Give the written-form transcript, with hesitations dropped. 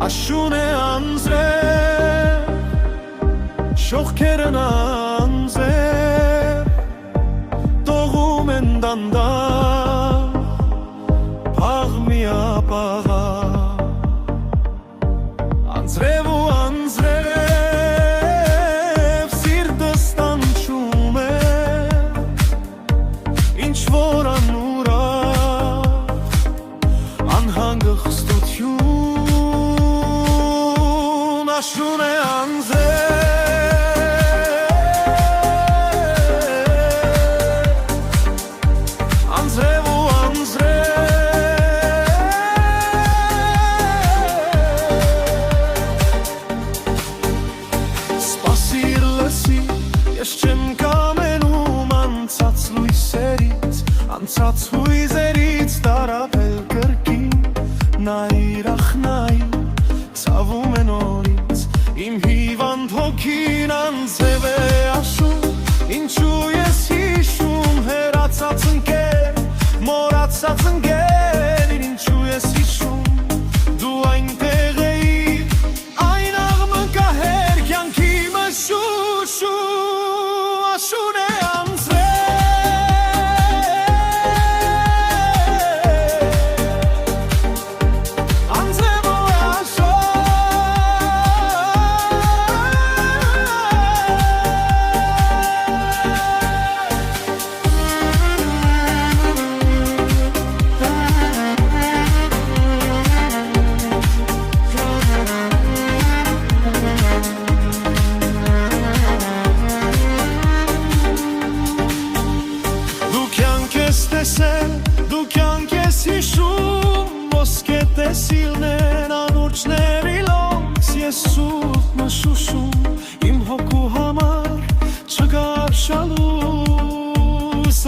Աշուն է անձրև, շողքերն անձև, տողում են դանդաղ, փաղ միապաղաղ, անձրև ու անձրև, սիրտս տանջում է, ինչ-որ անուրախ, անհանգստություն, աշուն է անձրև ու անձրև, սպասիր լսի, ես չեմ կամենում անցած լույսերից, անցած հույզերից տարապել կրկին, նայիր ախ նայիր, ցավում է նորից, իմ հիվանդ հոգին անձև է աշուն, ինչու ես հիշում հեռացած ընկեր, մոռացած ընկեր, ինչու ես հիշում, դու այնտեղ էիր, այն աղմկահեր կյանքի մշուշու, աշուն է դու կյանք ես հիշում, ոսկե տեսիլն են անուրջների լոնց, ես սուտ մշուշում, իմ հոգու համար չկար շալուս,